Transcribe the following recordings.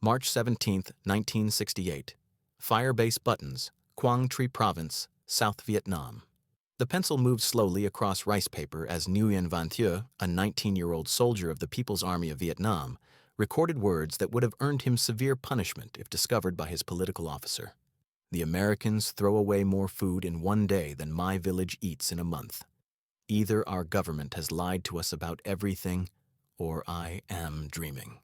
March 17, 1968. Firebase buttons, Quang Tri Province, South Vietnam. The pencil moved slowly across rice paper as Nguyen Van Thieu, a 19-year-old soldier of the People's Army of Vietnam, recorded words that would have earned him severe punishment if discovered by his political officer. The Americans throw away more food in one day than my village eats in a month. Either our government has lied to us about everything, or I am dreaming.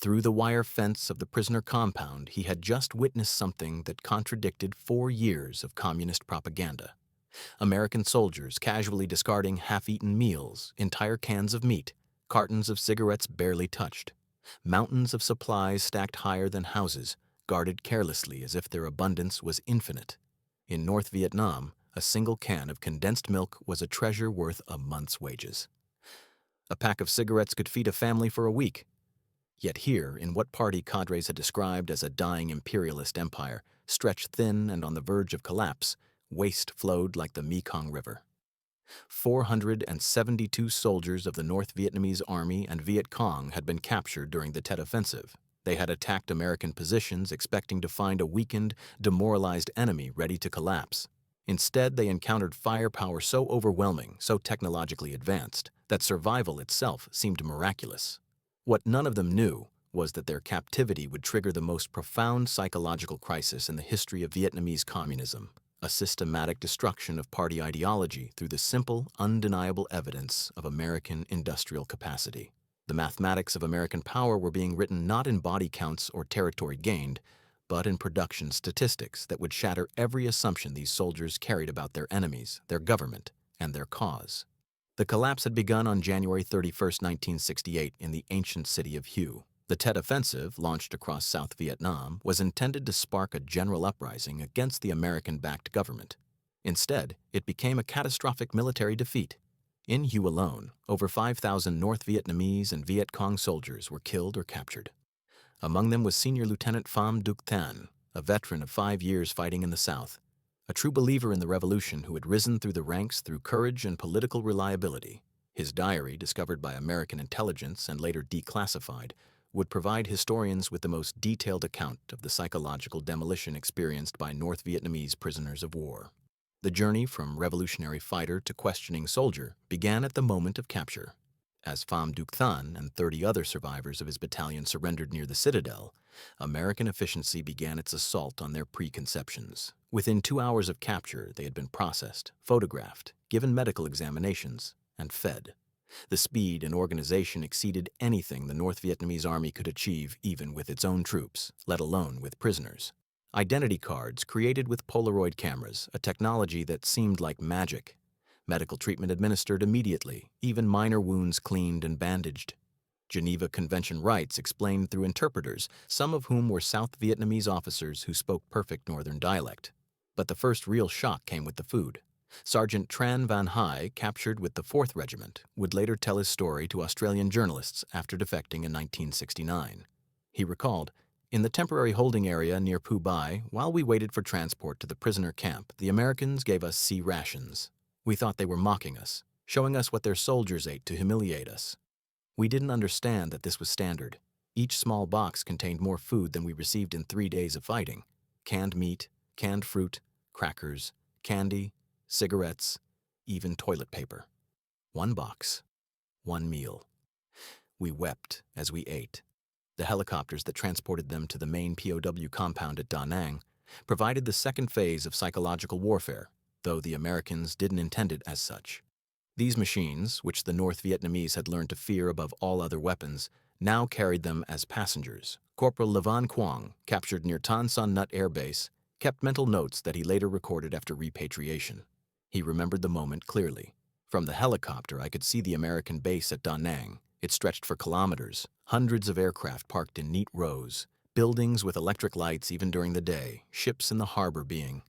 Through the wire fence of the prisoner compound, he had just witnessed something that contradicted 4 years of communist propaganda. American soldiers casually discarding half-eaten meals, entire cans of meat, cartons of cigarettes barely touched, mountains of supplies stacked higher than houses, guarded carelessly as if their abundance was infinite. In North Vietnam, a single can of condensed milk was a treasure worth a month's wages. A pack of cigarettes could feed a family for a week. Yet here, in what party cadres had described as a dying imperialist empire, stretched thin and on the verge of collapse, waste flowed like the Mekong River. 472 soldiers of the North Vietnamese Army and Viet Cong had been captured during the Tet Offensive. They had attacked American positions expecting to find a weakened, demoralized enemy ready to collapse. Instead, they encountered firepower so overwhelming, so technologically advanced, that survival itself seemed miraculous. What none of them knew was that their captivity would trigger the most profound psychological crisis in the history of Vietnamese communism, a systematic destruction of party ideology through the simple, undeniable evidence of American industrial capacity. The mathematics of American power were being written not in body counts or territory gained, but in production statistics that would shatter every assumption these soldiers carried about their enemies, their government, and their cause. The collapse had begun on January 31, 1968, in the ancient city of Hue. The Tet Offensive, launched across South Vietnam, was intended to spark a general uprising against the American-backed government. Instead, it became a catastrophic military defeat. In Hue alone, over 5,000 North Vietnamese and Viet Cong soldiers were killed or captured. Among them was Senior Lieutenant Pham Duc Thanh, a veteran of 5 years fighting in the South, a true believer in the revolution who had risen through the ranks through courage and political reliability. His diary, discovered by American intelligence and later declassified, would provide historians with the most detailed account of the psychological demolition experienced by North Vietnamese prisoners of war. The journey from revolutionary fighter to questioning soldier began at the moment of capture. As Pham Duc Thanh and 30 other survivors of his battalion surrendered near the citadel, American efficiency began its assault on their preconceptions. Within 2 hours of capture, they had been processed, photographed, given medical examinations, and fed. The speed and organization exceeded anything the North Vietnamese Army could achieve even with its own troops, let alone with prisoners. Identity cards created with Polaroid cameras, a technology that seemed like magic. Medical treatment administered immediately, even minor wounds cleaned and bandaged. Geneva Convention rights explained through interpreters, some of whom were South Vietnamese officers who spoke perfect Northern dialect. But the first real shock came with the food. Sergeant Tran Van Hai, captured with the 4th Regiment, would later tell his story to Australian journalists after defecting in 1969. He recalled, "In the temporary holding area near Phu Bai, while we waited for transport to the prisoner camp, the Americans gave us C-rations. We thought they were mocking us, showing us what their soldiers ate to humiliate us. We didn't understand that this was standard. Each small box contained more food than we received in 3 days of fighting. Canned meat, canned fruit, crackers, candy, cigarettes, even toilet paper. 1 box, 1 meal." We wept as we ate. The helicopters that transported them to the main POW compound at Da Nang provided the second phase of psychological warfare, though the Americans didn't intend it as such. These machines, which the North Vietnamese had learned to fear above all other weapons, now carried them as passengers. Corporal Levan Quang, captured near Tan Son Nut Air Base, kept mental notes that he later recorded after repatriation. He remembered the moment clearly. From the helicopter, I could see the American base at Da Nang. It stretched for kilometers, hundreds of aircraft parked in neat rows, buildings with electric lights even during the day, ships in the harbor being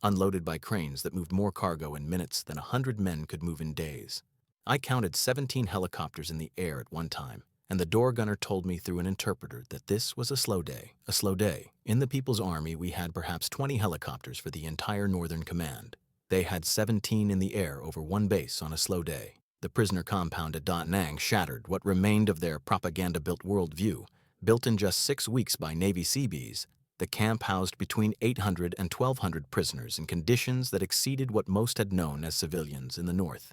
unloaded by cranes that moved more cargo in minutes than 100 men could move in days. I counted 17 helicopters in the air at one time, and the door gunner told me through an interpreter that this was a slow day. A slow day. In the People's Army, we had perhaps 20 helicopters for the entire Northern Command. They had 17 in the air over one base on a slow day. The prisoner compound at Da Nang shattered what remained of their propaganda-built worldview. Built in just 6 weeks by Navy Seabees, the camp housed between 800 and 1,200 prisoners in conditions that exceeded what most had known as civilians in the North.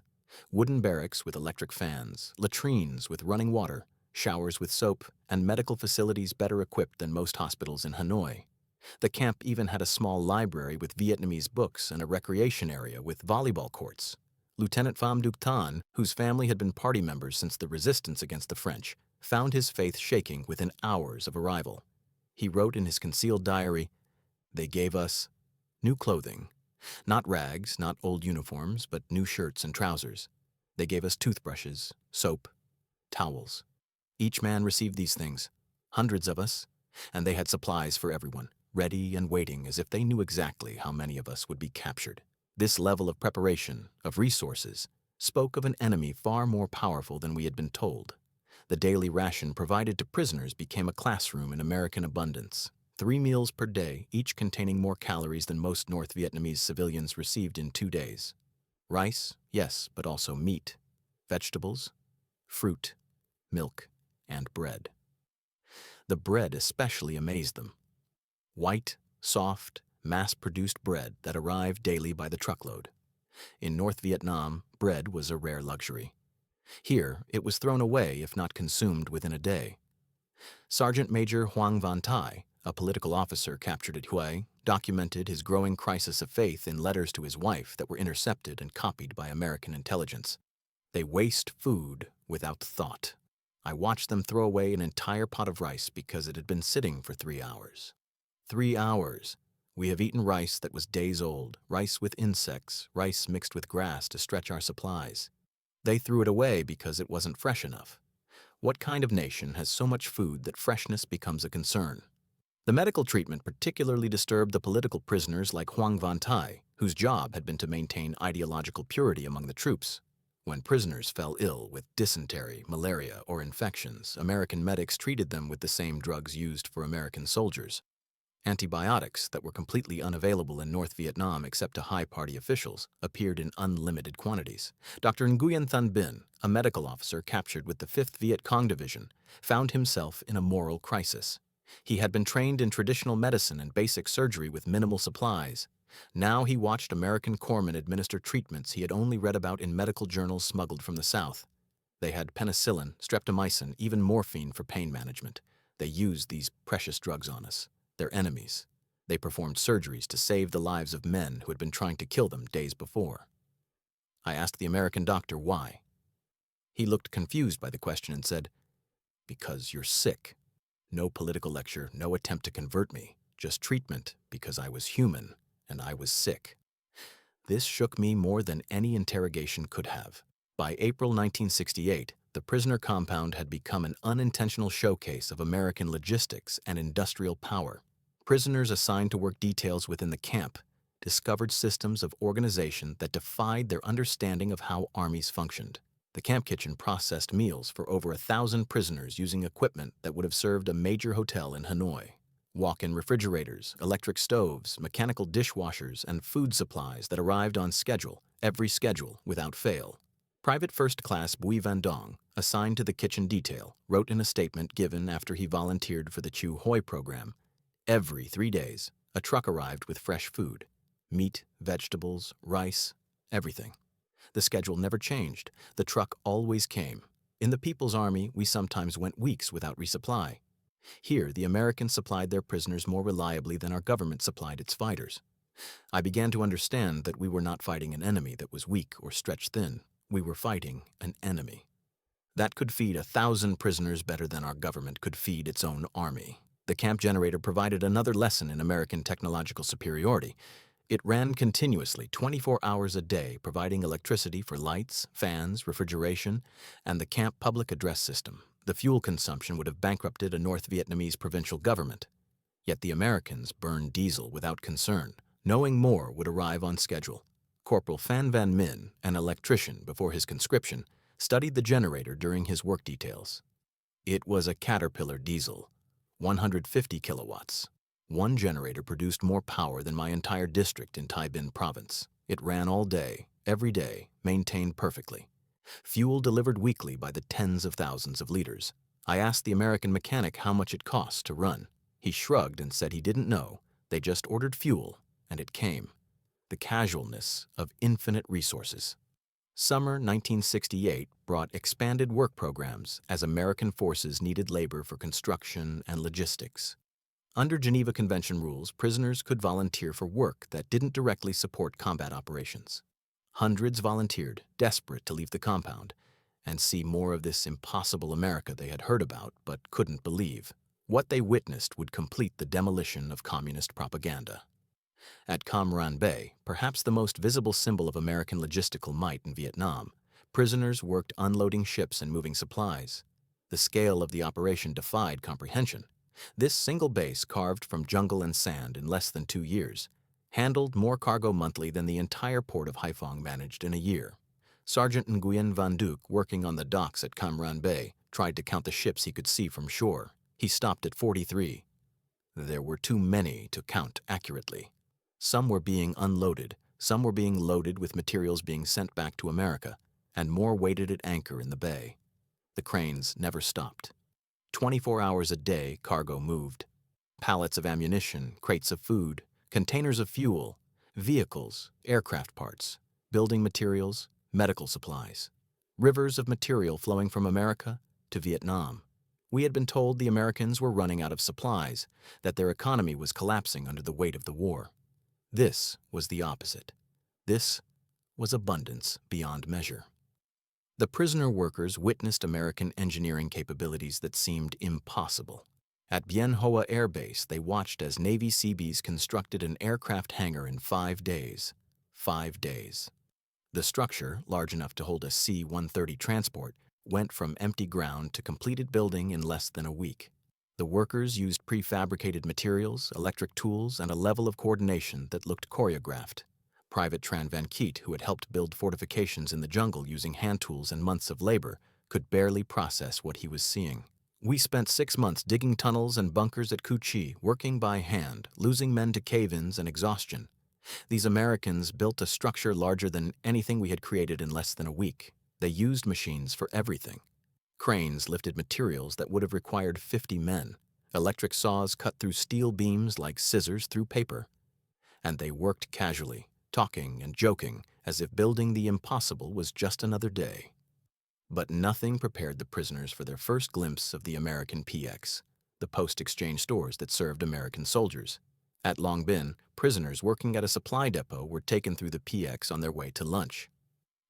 Wooden barracks with electric fans, latrines with running water, showers with soap, and medical facilities better equipped than most hospitals in Hanoi. The camp even had a small library with Vietnamese books and a recreation area with volleyball courts. Lieutenant Pham Duc Tan, whose family had been party members since the resistance against the French, found his faith shaking within hours of arrival. He wrote in his concealed diary, "They gave us new clothing. Not rags, not old uniforms, but new shirts and trousers. They gave us toothbrushes, soap, towels. Each man received these things, hundreds of us, and they had supplies for everyone, ready and waiting as if they knew exactly how many of us would be captured." This level of preparation, of resources, spoke of an enemy far more powerful than we had been told. The daily ration provided to prisoners became a classroom in American abundance. 3 meals per day, each containing more calories than most North Vietnamese civilians received in 2 days. Rice, yes, but also meat, vegetables, fruit, milk, and bread. The bread especially amazed them. White, soft, mass-produced bread that arrived daily by the truckload. In North Vietnam, bread was a rare luxury. Here, it was thrown away if not consumed within a day. Sergeant Major Hoang Van Thai, a political officer captured at Hue, documented his growing crisis of faith in letters to his wife that were intercepted and copied by American intelligence. "They waste food without thought. I watched them throw away an entire pot of rice because it had been sitting for 3 hours. 3 hours. We have eaten rice that was days old, rice with insects, rice mixed with grass to stretch our supplies. They threw it away because it wasn't fresh enough. What kind of nation has so much food that freshness becomes a concern?" The medical treatment particularly disturbed the political prisoners like Hoang Van Thai, whose job had been to maintain ideological purity among the troops. When prisoners fell ill with dysentery, malaria, or infections, American medics treated them with the same drugs used for American soldiers. Antibiotics that were completely unavailable in North Vietnam except to high-party officials appeared in unlimited quantities. Dr. Nguyen Thanh Binh, a medical officer captured with the 5th Viet Cong Division, found himself in a moral crisis. He had been trained in traditional medicine and basic surgery with minimal supplies. Now he watched American corpsmen administer treatments he had only read about in medical journals smuggled from the South. They had penicillin, streptomycin, even morphine for pain management. They used these precious drugs on us, their enemies. They performed surgeries to save the lives of men who had been trying to kill them days before. I asked the American doctor why. He looked confused by the question and said, "Because you're sick." No political lecture, no attempt to convert me, just treatment because I was human and I was sick. This shook me more than any interrogation could have. By April 1968, the prisoner compound had become an unintentional showcase of American logistics and industrial power. Prisoners assigned to work details within the camp discovered systems of organization that defied their understanding of how armies functioned. The camp kitchen processed meals for over 1,000 prisoners using equipment that would have served a major hotel in Hanoi. Walk-in refrigerators, electric stoves, mechanical dishwashers, and food supplies that arrived on schedule, every schedule, without fail. Private First Class Bui Van Dong, assigned to the kitchen detail, wrote in a statement given after he volunteered for the Chu Hoi program, "Every 3 days, a truck arrived with fresh food. Meat, vegetables, rice, everything. The schedule never changed. The truck always came. In the People's Army, we sometimes went weeks without resupply. Here, the Americans supplied their prisoners more reliably than our government supplied its fighters. I began to understand that we were not fighting an enemy that was weak or stretched thin. We were fighting an enemy that could feed 1,000 prisoners better than our government could feed its own army." The camp generator provided another lesson in American technological superiority. It ran continuously, 24 hours a day, providing electricity for lights, fans, refrigeration, and the camp public address system. The fuel consumption would have bankrupted a North Vietnamese provincial government. Yet the Americans burned diesel without concern, knowing more would arrive on schedule. Corporal Phan Van Min, an electrician before his conscription, studied the generator during his work details. It was a Caterpillar diesel, 150 kilowatts. One generator produced more power than my entire district in Tay Binh province. It ran all day, every day, maintained perfectly. Fuel delivered weekly by the tens of thousands of liters. I asked the American mechanic how much it cost to run. He shrugged and said he didn't know. They just ordered fuel, and it came. The casualness of infinite resources. Summer 1968 brought expanded work programs as American forces needed labor for construction and logistics. Under Geneva Convention rules, prisoners could volunteer for work that didn't directly support combat operations. Hundreds volunteered, desperate to leave the compound and see more of this impossible America they had heard about but couldn't believe. What they witnessed would complete the demolition of communist propaganda. At Cam Ranh Bay, perhaps the most visible symbol of American logistical might in Vietnam, prisoners worked unloading ships and moving supplies. The scale of the operation defied comprehension. This single base, carved from jungle and sand in less than 2 years, handled more cargo monthly than the entire port of Haiphong managed in a year. Sergeant Nguyen Van Duc, working on the docks at Cam Ranh Bay, tried to count the ships he could see from shore. He stopped at 43. There were too many to count accurately. Some were being unloaded, some were being loaded with materials being sent back to America, and more waited at anchor in the bay. The cranes never stopped. 24 hours a day, cargo moved. Pallets of ammunition, crates of food, containers of fuel, vehicles, aircraft parts, building materials, medical supplies. Rivers of material flowing from America to Vietnam. We had been told the Americans were running out of supplies, that their economy was collapsing under the weight of the war. This was the opposite. This was abundance beyond measure. The prisoner workers witnessed American engineering capabilities that seemed impossible. At Bien Hoa Air Base, they watched as Navy Seabees constructed an aircraft hangar in 5 days. 5 days. The structure, large enough to hold a C-130 transport, went from empty ground to completed building in less than a week. The workers used prefabricated materials, electric tools, and a level of coordination that looked choreographed. Private Tran Van Kiet, who had helped build fortifications in the jungle using hand tools and months of labor, could barely process what he was seeing. We spent 6 months digging tunnels and bunkers at Cu Chi, working by hand, losing men to cave-ins and exhaustion. These Americans built a structure larger than anything we had created in less than a week. They used machines for everything. Cranes lifted materials that would have required 50 men. Electric saws cut through steel beams like scissors through paper. And they worked casually, talking and joking as if building the impossible was just another day. But nothing prepared the prisoners for their first glimpse of the American PX, the post-exchange stores that served American soldiers. At Long Binh, prisoners working at a supply depot were taken through the PX on their way to lunch.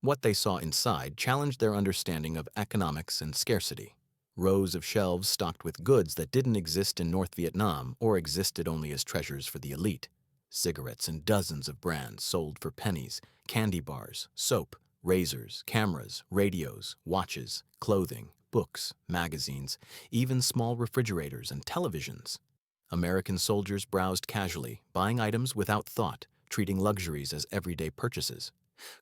What they saw inside challenged their understanding of economics and scarcity. Rows of shelves stocked with goods that didn't exist in North Vietnam or existed only as treasures for the elite. Cigarettes in dozens of brands sold for pennies, candy bars, soap, razors, cameras, radios, watches, clothing, books, magazines, even small refrigerators and televisions. American soldiers browsed casually, buying items without thought, treating luxuries as everyday purchases.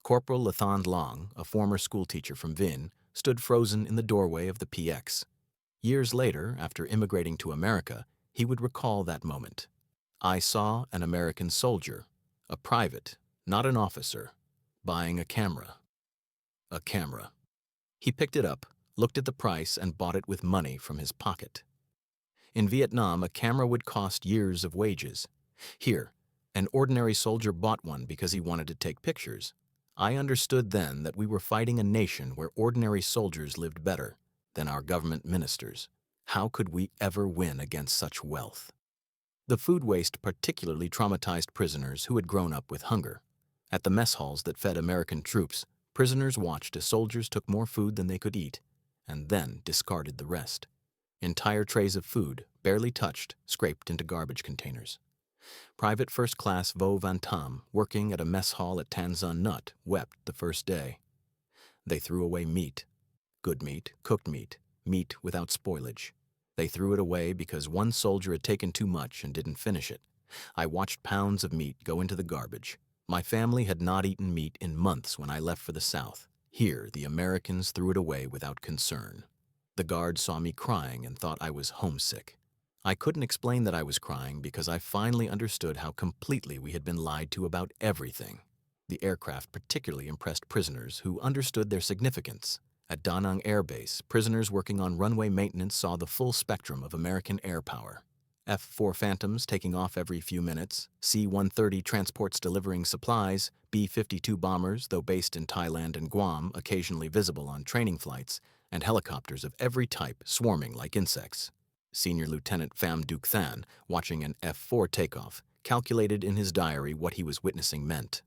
Corporal Lathand Long, a former schoolteacher from Vinh, stood frozen in the doorway of the PX. Years later, after immigrating to America, he would recall that moment. I saw an American soldier, a private, not an officer, buying a camera. A camera. He picked it up, looked at the price, and bought it with money from his pocket. In Vietnam, a camera would cost years of wages. Here, an ordinary soldier bought one because he wanted to take pictures. I understood then that we were fighting a nation where ordinary soldiers lived better than our government ministers. How could we ever win against such wealth? The food waste particularly traumatized prisoners who had grown up with hunger. At the mess halls that fed American troops, prisoners watched as soldiers took more food than they could eat, and then discarded the rest. Entire trays of food, barely touched, scraped into garbage containers. Private First Class Vo Van Tam, working at a mess hall at Tan Son Nut, wept the first day. They threw away meat. Good meat, cooked meat, meat without spoilage. They threw it away because one soldier had taken too much and didn't finish it. I watched pounds of meat go into the garbage. My family had not eaten meat in months when I left for the South. Here, the Americans threw it away without concern. The guard saw me crying and thought I was homesick. I couldn't explain that I was crying because I finally understood how completely we had been lied to about everything. The aircraft particularly impressed prisoners who understood their significance. At Da Nang Air Base, prisoners working on runway maintenance saw the full spectrum of American air power. F-4 Phantoms taking off every few minutes, C-130 transports delivering supplies, B-52 bombers, though based in Thailand and Guam, occasionally visible on training flights, and helicopters of every type swarming like insects. Senior Lieutenant Pham Duc Than, watching an F-4 takeoff, calculated in his diary what he was witnessing meant.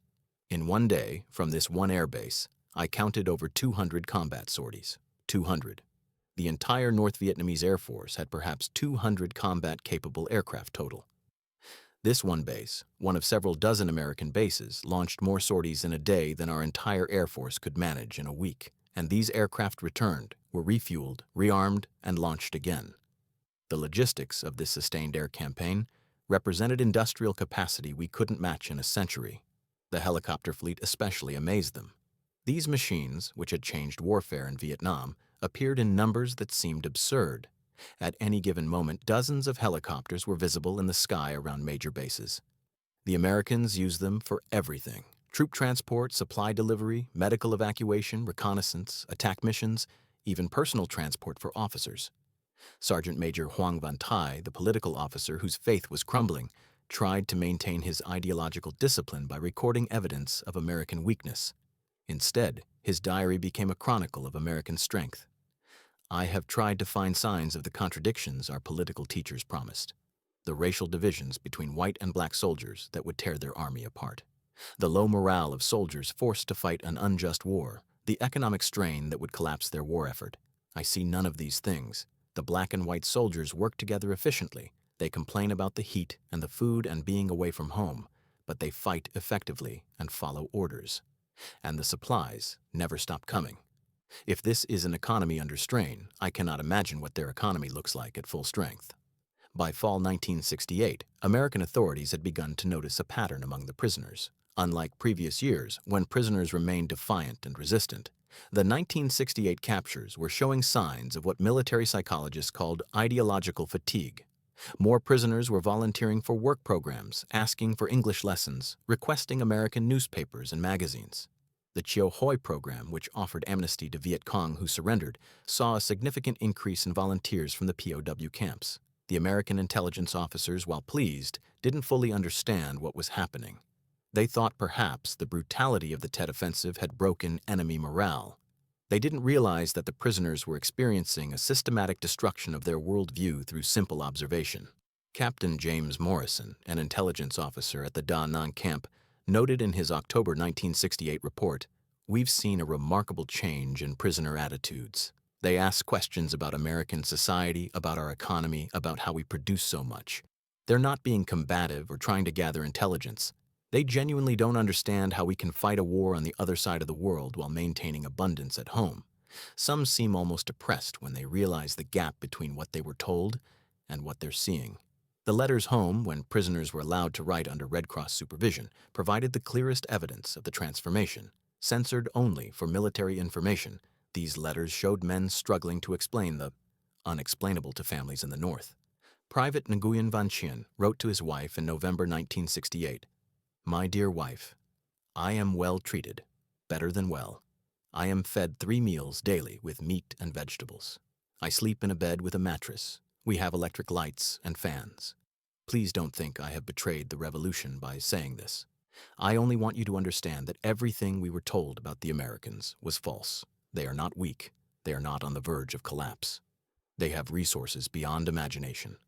In one day, from this one airbase, I counted over 200 combat sorties. 200. The entire North Vietnamese Air Force had perhaps 200 combat-capable aircraft total. This one base, one of several dozen American bases, launched more sorties in a day than our entire Air Force could manage in a week, and these aircraft returned, were refueled, rearmed, and launched again. The logistics of this sustained air campaign represented industrial capacity we couldn't match in a century. The helicopter fleet especially amazed them. These machines, which had changed warfare in Vietnam, appeared in numbers that seemed absurd. At any given moment, dozens of helicopters were visible in the sky around major bases. The Americans used them for everything: troop transport, supply delivery, medical evacuation, reconnaissance, attack missions, even personal transport for officers. Sergeant Major Hoang Van Thai, the political officer whose faith was crumbling, tried to maintain his ideological discipline by recording evidence of American weakness. Instead, his diary became a chronicle of American strength. I have tried to find signs of the contradictions our political teachers promised. The racial divisions between white and black soldiers that would tear their army apart. The low morale of soldiers forced to fight an unjust war. The economic strain that would collapse their war effort. I see none of these things. The black and white soldiers work together efficiently. They complain about the heat and the food and being away from home, but they fight effectively and follow orders. And the supplies never stop coming. If this is an economy under strain, I cannot imagine what their economy looks like at full strength. By fall 1968, American authorities had begun to notice a pattern among the prisoners. Unlike previous years, when prisoners remained defiant and resistant, the 1968 captures were showing signs of what military psychologists called ideological fatigue. More prisoners were volunteering for work programs, asking for English lessons, requesting American newspapers and magazines. The Chiêu Hoi program, which offered amnesty to Viet Cong who surrendered, saw a significant increase in volunteers from the POW camps. The American intelligence officers, while pleased, didn't fully understand what was happening. They thought perhaps the brutality of the Tet Offensive had broken enemy morale. They didn't realize that the prisoners were experiencing a systematic destruction of their worldview through simple observation. Captain James Morrison, an intelligence officer at the Da Nang camp, noted in his October 1968 report, "We've seen a remarkable change in prisoner attitudes. They ask questions about American society, about our economy, about how we produce so much. They're not being combative or trying to gather intelligence. They genuinely don't understand how we can fight a war on the other side of the world while maintaining abundance at home. Some seem almost depressed when they realize the gap between what they were told and what they're seeing." The letters home, when prisoners were allowed to write under Red Cross supervision, provided the clearest evidence of the transformation. Censored only for military information, these letters showed men struggling to explain the unexplainable to families in the North. Private Nguyen Van Chien wrote to his wife in November 1968, "My dear wife, I am well treated, better than well. I am fed 3 meals daily with meat and vegetables. I sleep in a bed with a mattress. We have electric lights and fans. Please don't think I have betrayed the revolution by saying this. I only want you to understand that everything we were told about the Americans was false. They are not weak. They are not on the verge of collapse. They have resources beyond imagination.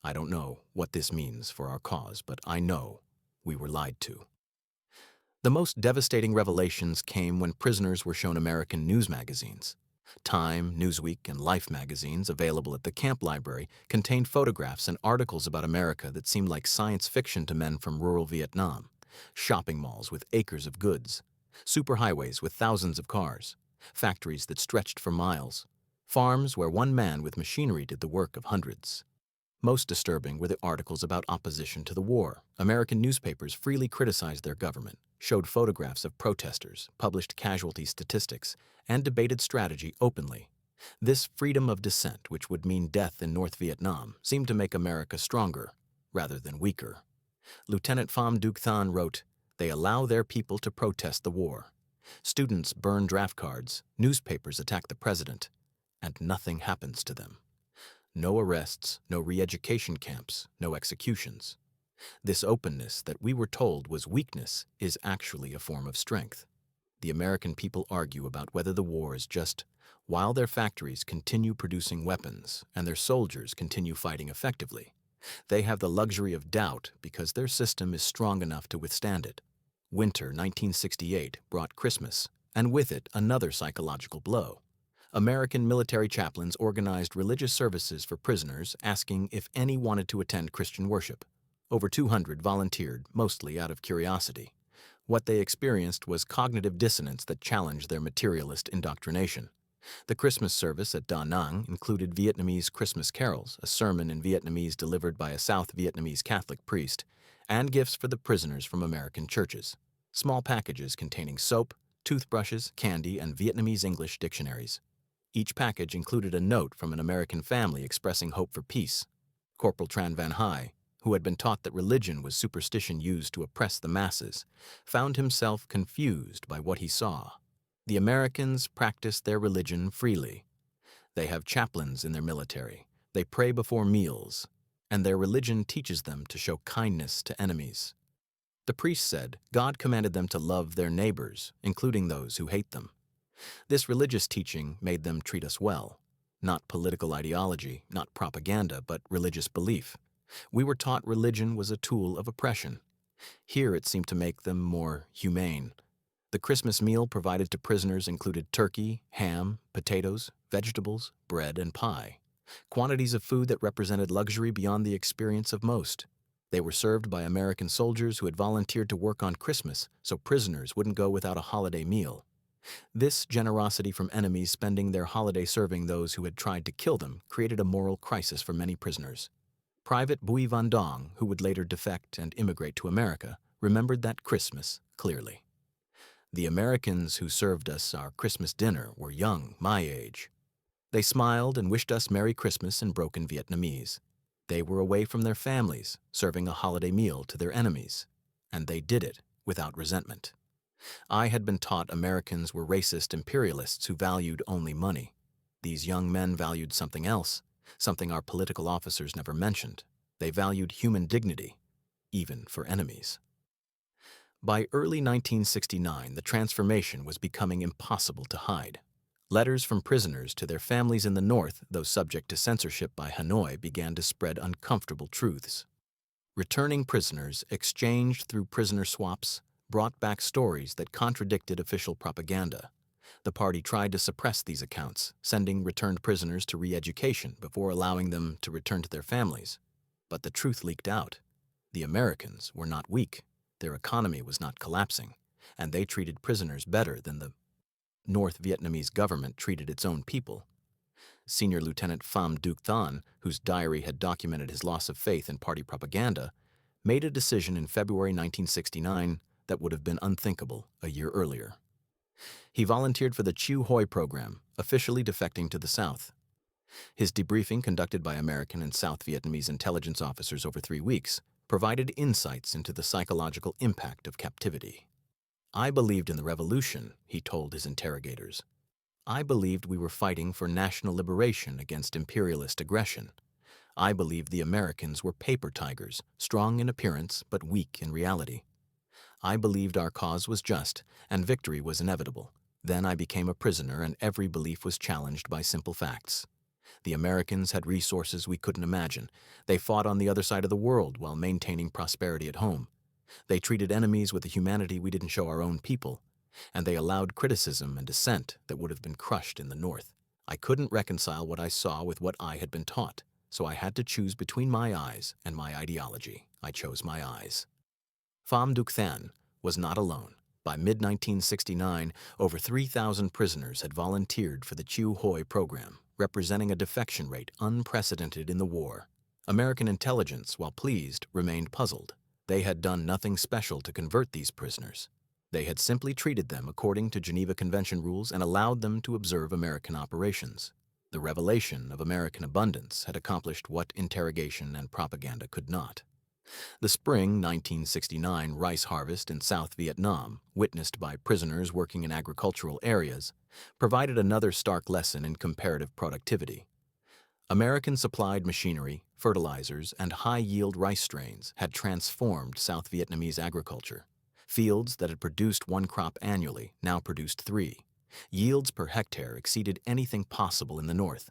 I don't know what this means for our cause, but I know we were lied to." The most devastating revelations came when prisoners were shown American news magazines. Time, Newsweek, and Life magazines, available at the camp library, contained photographs and articles about America that seemed like science fiction to men from rural Vietnam. Shopping malls with acres of goods, superhighways with thousands of cars, factories that stretched for miles, farms where one man with machinery did the work of hundreds. Most disturbing were the articles about opposition to the war. American newspapers freely criticized their government, showed photographs of protesters, published casualty statistics, and debated strategy openly. This freedom of dissent, which would mean death in North Vietnam, seemed to make America stronger rather than weaker. Lieutenant Pham Duc Than wrote, "They allow their people to protest the war. Students burn draft cards, newspapers attack the president, and nothing happens to them. No arrests, no re-education camps, no executions. This openness that we were told was weakness is actually a form of strength. The American people argue about whether the war is just while their factories continue producing weapons and their soldiers continue fighting effectively. They have the luxury of doubt because their system is strong enough to withstand it. Winter 1968 brought Christmas, and with it another psychological blow. American military chaplains organized religious services for prisoners, asking if any wanted to attend Christian worship. Over 200 volunteered, mostly out of curiosity. What they experienced was cognitive dissonance that challenged their materialist indoctrination. The Christmas service at Da Nang included Vietnamese Christmas carols, a sermon in Vietnamese delivered by a South Vietnamese Catholic priest, and gifts for the prisoners from American churches. Small packages containing soap, toothbrushes, candy, and Vietnamese English dictionaries. Each package included a note from an American family expressing hope for peace. Corporal Tran Van Hai, who had been taught that religion was superstition used to oppress the masses, found himself confused by what he saw. The Americans practice their religion freely. They have chaplains in their military. They pray before meals, and their religion teaches them to show kindness to enemies. The priest said God commanded them to love their neighbors, including those who hate them. This religious teaching made them treat us well. Not political ideology, not propaganda, but religious belief. We were taught religion was a tool of oppression. Here it seemed to make them more humane. The Christmas meal provided to prisoners included turkey, ham, potatoes, vegetables, bread, and pie. Quantities of food that represented luxury beyond the experience of most. They were served by American soldiers who had volunteered to work on Christmas so prisoners wouldn't go without a holiday meal. This generosity from enemies spending their holiday serving those who had tried to kill them created a moral crisis for many prisoners. Private Bui Van Dong, who would later defect and immigrate to America, remembered that Christmas clearly. The Americans who served us our Christmas dinner were young, my age. They smiled and wished us Merry Christmas in broken Vietnamese. They were away from their families, serving a holiday meal to their enemies, and they did it without resentment. I had been taught Americans were racist imperialists who valued only money. These young men valued something else, something our political officers never mentioned. They valued human dignity, even for enemies. By early 1969, the transformation was becoming impossible to hide. Letters from prisoners to their families in the North, though subject to censorship by Hanoi, began to spread uncomfortable truths. Returning prisoners, exchanged through prisoner swaps, brought back stories that contradicted official propaganda. The party tried to suppress these accounts, sending returned prisoners to re-education before allowing them to return to their families. But the truth leaked out. The Americans were not weak. Their economy was not collapsing, and they treated prisoners better than the North Vietnamese government treated its own people. Senior Lieutenant Pham Duc Than, whose diary had documented his loss of faith in party propaganda, made a decision in February 1969 that would have been unthinkable a year earlier. He volunteered for the Chiu Hoi program, officially defecting to the South. His debriefing, conducted by American and South Vietnamese intelligence officers over 3 weeks, provided insights into the psychological impact of captivity. I believed in the revolution, he told his interrogators. I believed we were fighting for national liberation against imperialist aggression. I believed the Americans were paper tigers, strong in appearance but weak in reality. I believed our cause was just and victory was inevitable. Then I became a prisoner and every belief was challenged by simple facts. The Americans had resources we couldn't imagine. They fought on the other side of the world while maintaining prosperity at home. They treated enemies with a humanity we didn't show our own people, and they allowed criticism and dissent that would have been crushed in the North. I couldn't reconcile what I saw with what I had been taught, so I had to choose between my eyes and my ideology. I chose my eyes. Pham Duc Than was not alone. By mid-1969, over 3,000 prisoners had volunteered for the Chiu Hoi program, representing a defection rate unprecedented in the war. American intelligence, while pleased, remained puzzled. They had done nothing special to convert these prisoners. They had simply treated them according to Geneva Convention rules and allowed them to observe American operations. The revelation of American abundance had accomplished what interrogation and propaganda could not. The spring 1969 rice harvest in South Vietnam, witnessed by prisoners working in agricultural areas, provided another stark lesson in comparative productivity. American-supplied machinery, fertilizers, and high-yield rice strains had transformed South Vietnamese agriculture. Fields that had produced one crop annually now produced three. Yields per hectare exceeded anything possible in the north.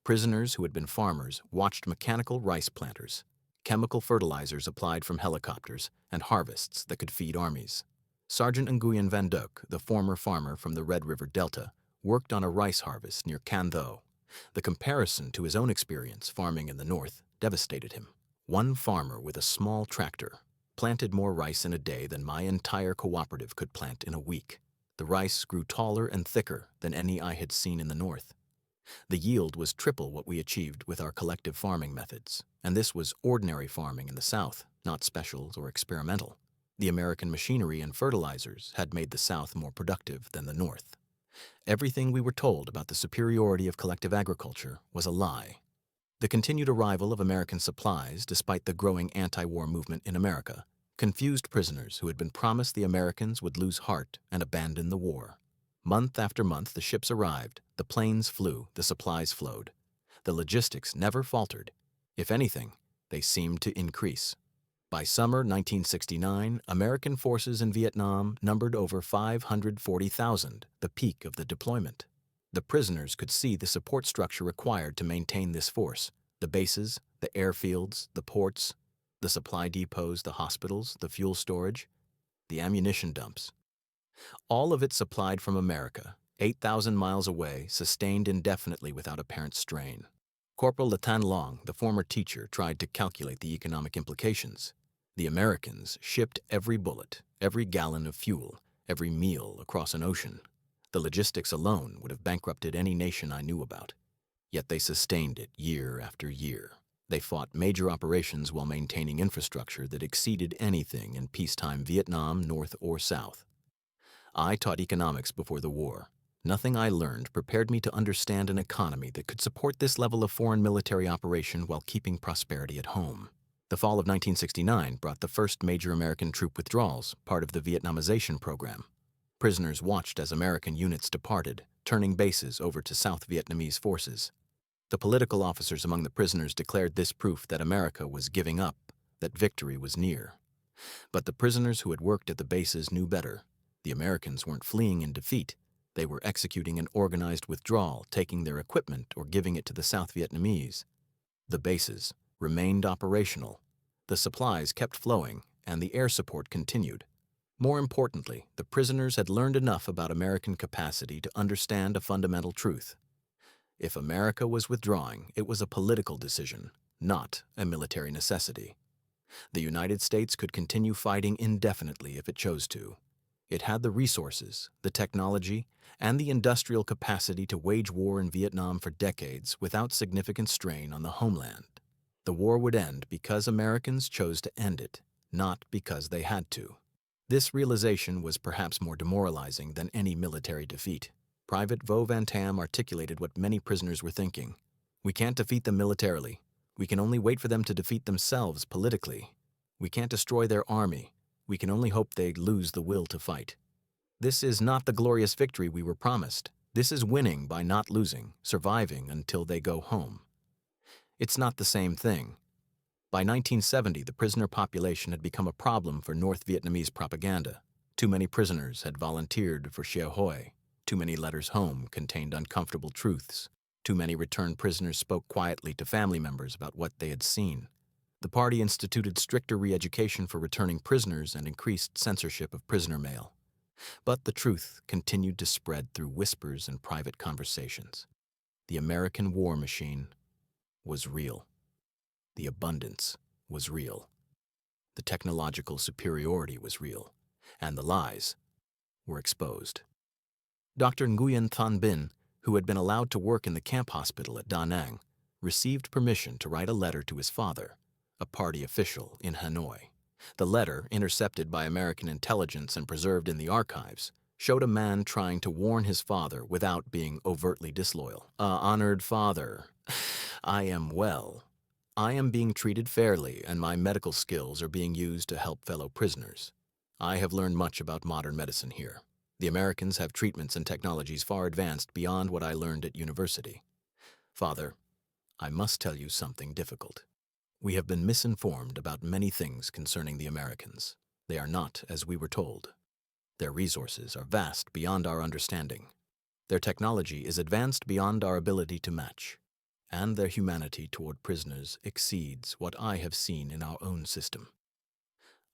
Prisoners who had been farmers watched mechanical rice planters, chemical fertilizers applied from helicopters, and harvests that could feed armies. Sergeant Nguyen Van Duc, the former farmer from the Red River Delta, worked on a rice harvest near Can Tho. The comparison to his own experience farming in the north devastated him. One farmer with a small tractor planted more rice in a day than my entire cooperative could plant in a week. The rice grew taller and thicker than any I had seen in the north. The yield was triple what we achieved with our collective farming methods, and this was ordinary farming in the South, not specials or experimental. The American machinery and fertilizers had made the South more productive than the North. Everything we were told about the superiority of collective agriculture was a lie. The continued arrival of American supplies, despite the growing anti-war movement in America, confused prisoners who had been promised the Americans would lose heart and abandon the war. Month after month, the ships arrived, the planes flew, the supplies flowed. The logistics never faltered. If anything, they seemed to increase. By summer 1969, American forces in Vietnam numbered over 540,000, the peak of the deployment. The prisoners could see the support structure required to maintain this force: the bases, the airfields, the ports, the supply depots, the hospitals, the fuel storage, the ammunition dumps. All of it supplied from America, 8,000 miles away, sustained indefinitely without apparent strain. Corporal Latan Long, the former teacher, tried to calculate the economic implications. The Americans shipped every bullet, every gallon of fuel, every meal across an ocean. The logistics alone would have bankrupted any nation I knew about. Yet they sustained it year after year. They fought major operations while maintaining infrastructure that exceeded anything in peacetime Vietnam, North or South. I taught economics before the war. Nothing I learned prepared me to understand an economy that could support this level of foreign military operation while keeping prosperity at home. The fall of 1969 brought the first major American troop withdrawals, part of the Vietnamization program. Prisoners watched as American units departed, turning bases over to South Vietnamese forces. The political officers among the prisoners declared this proof that America was giving up, that victory was near. But the prisoners who had worked at the bases knew better. The Americans weren't fleeing in defeat. They were executing an organized withdrawal, taking their equipment or giving it to the South Vietnamese. The bases remained operational. The supplies kept flowing, and the air support continued. More importantly, the prisoners had learned enough about American capacity to understand a fundamental truth. If America was withdrawing, it was a political decision, not a military necessity. The United States could continue fighting indefinitely if it chose to. It had the resources, the technology, and the industrial capacity to wage war in Vietnam for decades without significant strain on the homeland. The war would end because Americans chose to end it, not because they had to. This realization was perhaps more demoralizing than any military defeat. Private Vo Van Tam articulated what many prisoners were thinking. We can't defeat them militarily. We can only wait for them to defeat themselves politically. We can't destroy their army. We can only hope they lose the will to fight. This is not the glorious victory we were promised. This is winning by not losing, surviving until they go home. It's not the same thing. By 1970, the prisoner population had become a problem for North Vietnamese propaganda. Too many prisoners had volunteered for Sheo Hoi. Too many letters home contained uncomfortable truths. Too many returned prisoners spoke quietly to family members about what they had seen. The party instituted stricter re-education for returning prisoners and increased censorship of prisoner mail. But the truth continued to spread through whispers and private conversations. The American war machine was real. The abundance was real. The technological superiority was real. And the lies were exposed. Dr. Nguyen Thanh Binh, who had been allowed to work in the camp hospital at Da Nang, received permission to write a letter to his father, a party official in Hanoi. The letter, intercepted by American intelligence and preserved in the archives, showed a man trying to warn his father without being overtly disloyal. Honored father, I am well. I am being treated fairly, and my medical skills are being used to help fellow prisoners. I have learned much about modern medicine here. The Americans have treatments and technologies far advanced beyond what I learned at university. Father, I must tell you something difficult. We have been misinformed about many things concerning the Americans. They are not as we were told. Their resources are vast beyond our understanding. Their technology is advanced beyond our ability to match. And their humanity toward prisoners exceeds what I have seen in our own system.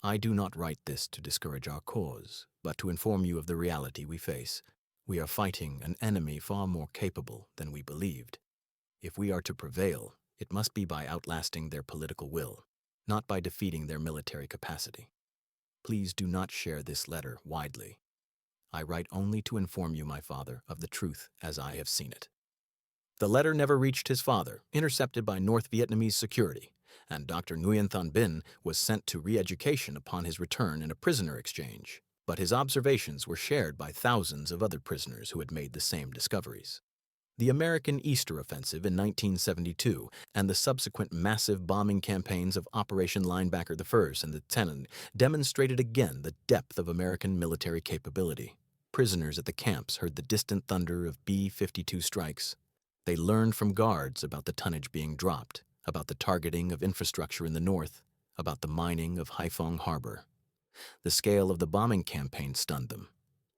I do not write this to discourage our cause, but to inform you of the reality we face. We are fighting an enemy far more capable than we believed. If we are to prevail, it must be by outlasting their political will, not by defeating their military capacity. Please do not share this letter widely. I write only to inform you, my father, of the truth as I have seen it. The letter never reached his father, intercepted by North Vietnamese security, and Dr. Nguyen Thanh Binh was sent to re-education upon his return in a prisoner exchange. But his observations were shared by thousands of other prisoners who had made the same discoveries. The American Easter Offensive in 1972 and the subsequent massive bombing campaigns of Operation Linebacker I and the Tenon demonstrated again the depth of American military capability. Prisoners at the camps heard the distant thunder of B-52 strikes. They learned from guards about the tonnage being dropped, about the targeting of infrastructure in the north, about the mining of Haiphong Harbor. The scale of the bombing campaign stunned them.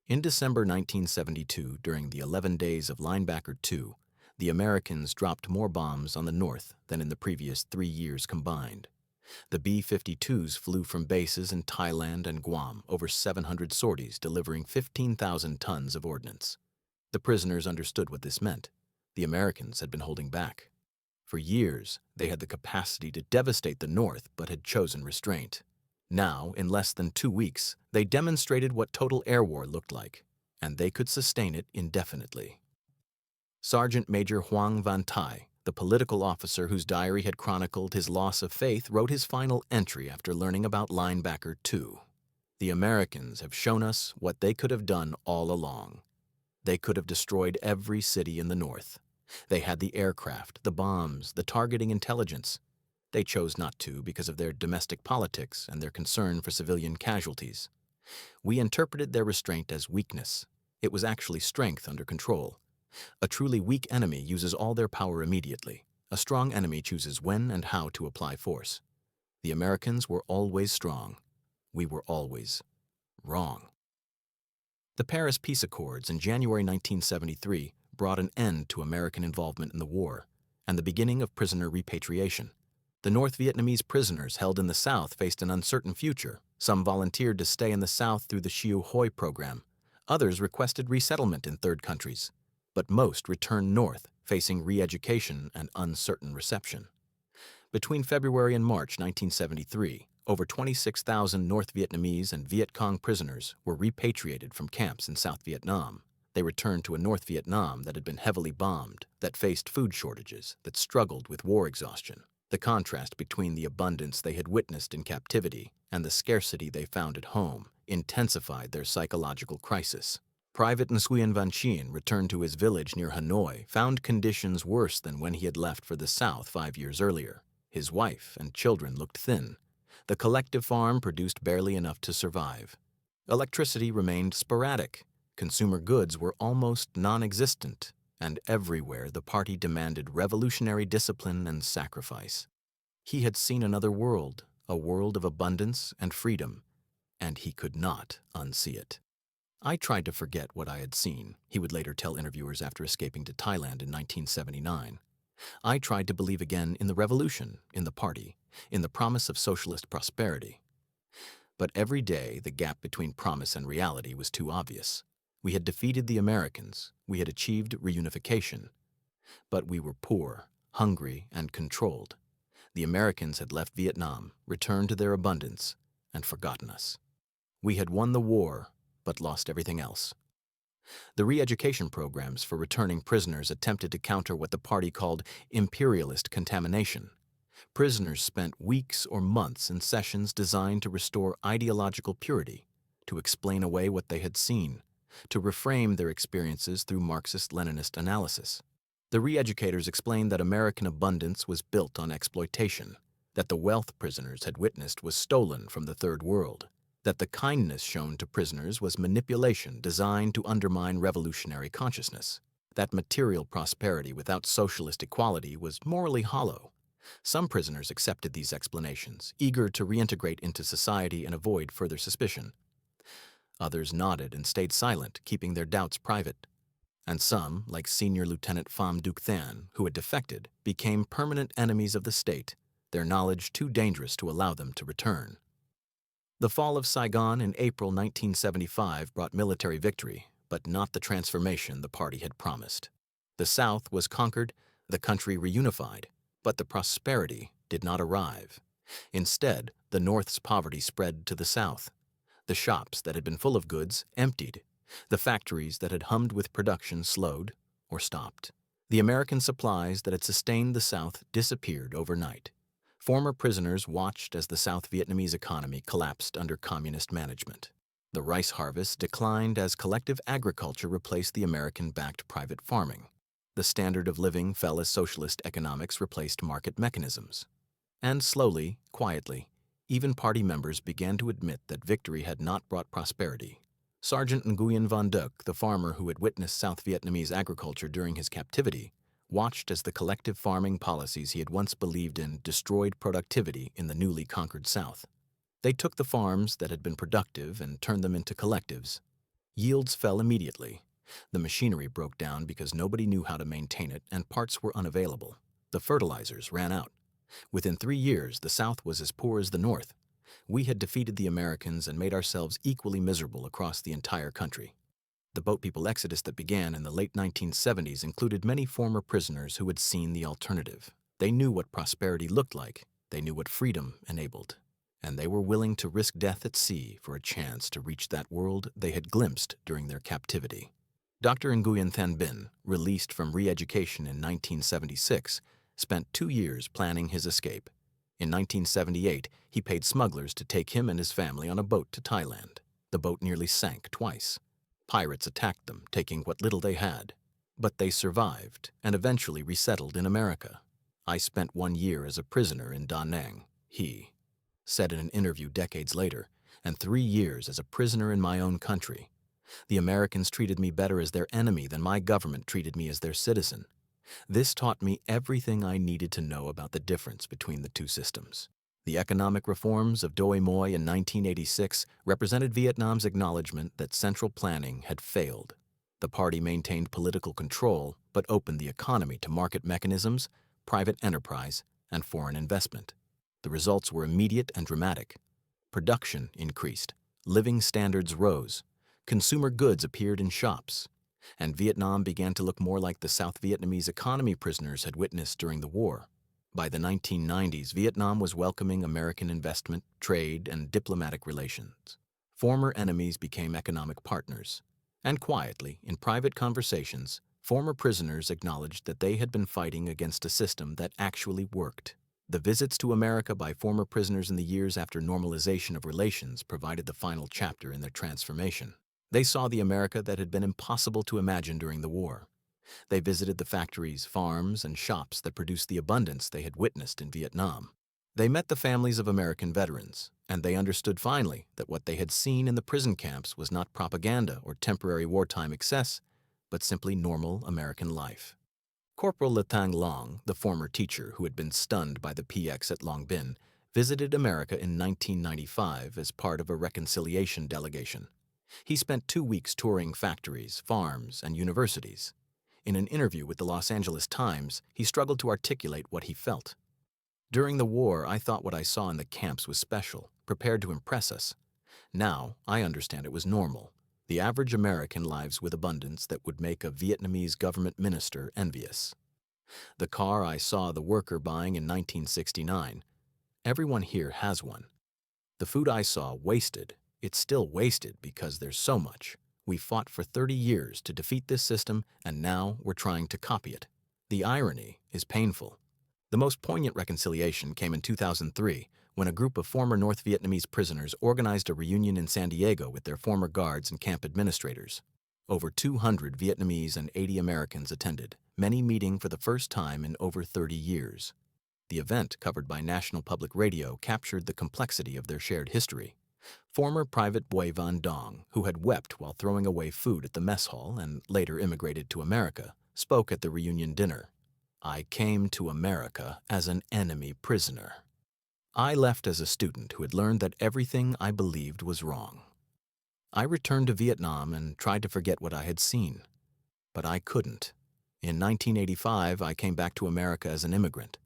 In December 1972, during the 11 days of Linebacker II, the Americans dropped more bombs on the north than in the previous 3 years combined. The B-52s flew from bases in Thailand and Guam, over 700 sorties, delivering 15,000 tons of ordnance. The prisoners understood what this meant. The Americans had been holding back. For years, they had the capacity to devastate the North but had chosen restraint. Now, in less than 2 weeks, they demonstrated what total air war looked like, and they could sustain it indefinitely. Sergeant Major Hoang Van Thai, the political officer whose diary had chronicled his loss of faith, wrote his final entry after learning about Linebacker II. The Americans have shown us what they could have done all along. They could have destroyed every city in the north. They had the aircraft, the bombs, the targeting intelligence. They chose not to because of their domestic politics and their concern for civilian casualties. We interpreted their restraint as weakness. It was actually strength under control. A truly weak enemy uses all their power immediately. A strong enemy chooses when and how to apply force. The Americans were always strong. We were always wrong. The Paris Peace Accords in January 1973 brought an end to American involvement in the war and the beginning of prisoner repatriation. The North Vietnamese prisoners held in the South faced an uncertain future. Some volunteered to stay in the South through the Chiu Hoi program. Others requested resettlement in third countries. But most returned north, facing re-education and uncertain reception. Between February and March 1973, over 26,000 North Vietnamese and Viet Cong prisoners were repatriated from camps in South Vietnam. They returned to a North Vietnam that had been heavily bombed, that faced food shortages, that struggled with war exhaustion. The contrast between the abundance they had witnessed in captivity and the scarcity they found at home intensified their psychological crisis. Private Nguyen Van Chien returned to his village near Hanoi, found conditions worse than when he had left for the South 5 years earlier. His wife and children looked thin. The collective farm produced barely enough to survive. Electricity remained sporadic. Consumer goods were almost non-existent, and everywhere the party demanded revolutionary discipline and sacrifice. He had seen another world, a world of abundance and freedom, and he could not unsee it. I tried to forget what I had seen, he would later tell interviewers after escaping to Thailand in 1979. I tried to believe again in the revolution, in the party, in the promise of socialist prosperity. But every day, the gap between promise and reality was too obvious. We had defeated the Americans, we had achieved reunification. But we were poor, hungry, and controlled. The Americans had left Vietnam, returned to their abundance, and forgotten us. We had won the war, but lost everything else. The re-education programs for returning prisoners attempted to counter what the party called imperialist contamination. Prisoners spent weeks or months in sessions designed to restore ideological purity, to explain away what they had seen, to reframe their experiences through Marxist-Leninist analysis. The re-educators explained that American abundance was built on exploitation, that the wealth prisoners had witnessed was stolen from the Third World, that the kindness shown to prisoners was manipulation designed to undermine revolutionary consciousness, that material prosperity without socialist equality was morally hollow. Some prisoners accepted these explanations, eager to reintegrate into society and avoid further suspicion. Others nodded and stayed silent, keeping their doubts private. And some, like Senior Lieutenant Pham Duc Than, who had defected, became permanent enemies of the state, their knowledge too dangerous to allow them to return. The fall of Saigon in April 1975 brought military victory, but not the transformation the party had promised. The South was conquered, the country reunified, but the prosperity did not arrive. Instead, the North's poverty spread to the South. The shops that had been full of goods emptied. The factories that had hummed with production slowed or stopped. The American supplies that had sustained the South disappeared overnight. Former prisoners watched as the South Vietnamese economy collapsed under communist management. The rice harvest declined as collective agriculture replaced the American-backed private farming. The standard of living fell as socialist economics replaced market mechanisms. And slowly, quietly, even party members began to admit that victory had not brought prosperity. Sergeant Nguyen Van Duc, the farmer who had witnessed South Vietnamese agriculture during his captivity, watched as the collective farming policies he had once believed in destroyed productivity in the newly conquered South. They took the farms that had been productive and turned them into collectives. Yields fell immediately. The machinery broke down because nobody knew how to maintain it and parts were unavailable. The fertilizers ran out. Within 3 years, the South was as poor as the North. We had defeated the Americans and made ourselves equally miserable across the entire country. The boat people exodus that began in the late 1970s included many former prisoners who had seen the alternative. They knew what prosperity looked like, they knew what freedom enabled, and they were willing to risk death at sea for a chance to reach that world they had glimpsed during their captivity. Dr. Nguyen Thanh Binh, released from re-education in 1976, spent 2 years planning his escape. In 1978, he paid smugglers to take him and his family on a boat to Thailand. The boat nearly sank twice. Pirates attacked them, taking what little they had. But they survived and eventually resettled in America. I spent 1 year as a prisoner in Da Nang, he said in an interview decades later, and 3 years as a prisoner in my own country. The Americans treated me better as their enemy than my government treated me as their citizen. This taught me everything I needed to know about the difference between the two systems. The economic reforms of Doi Moi in 1986 represented Vietnam's acknowledgement that central planning had failed. The party maintained political control but opened the economy to market mechanisms, private enterprise, and foreign investment. The results were immediate and dramatic. Production increased, living standards rose, consumer goods appeared in shops, and Vietnam began to look more like the South Vietnamese economy prisoners had witnessed during the war. By the 1990s, Vietnam was welcoming American investment, trade, and diplomatic relations. Former enemies became economic partners. And quietly, in private conversations, former prisoners acknowledged that they had been fighting against a system that actually worked. The visits to America by former prisoners in the years after normalization of relations provided the final chapter in their transformation. They saw the America that had been impossible to imagine during the war. They visited the factories, farms, and shops that produced the abundance they had witnessed in Vietnam. They met the families of American veterans, and they understood finally that what they had seen in the prison camps was not propaganda or temporary wartime excess, but simply normal American life. Corporal Latang Long, the former teacher who had been stunned by the PX at Long Binh, visited America in 1995 as part of a reconciliation delegation. He spent 2 weeks touring factories, farms, and universities. In an interview with the Los Angeles Times, he struggled to articulate what he felt. During the war, I thought what I saw in the camps was special, prepared to impress us. Now, I understand it was normal. The average American lives with abundance that would make a Vietnamese government minister envious. The car I saw the worker buying in 1969. Everyone here has one. The food I saw wasted. It's still wasted because there's so much. We fought for 30 years to defeat this system, and now we're trying to copy it. The irony is painful. The most poignant reconciliation came in 2003, when a group of former North Vietnamese prisoners organized a reunion in San Diego with their former guards and camp administrators. Over 200 Vietnamese and 80 Americans attended, many meeting for the first time in over 30 years. The event, covered by National Public Radio, captured the complexity of their shared history. Former Private Bui Van Dong, who had wept while throwing away food at the mess hall and later immigrated to America, spoke at the reunion dinner. "I came to America as an enemy prisoner. I left as a student who had learned that everything I believed was wrong. I returned to Vietnam and tried to forget what I had seen. But I couldn't. In 1985, I came back to America as an immigrant.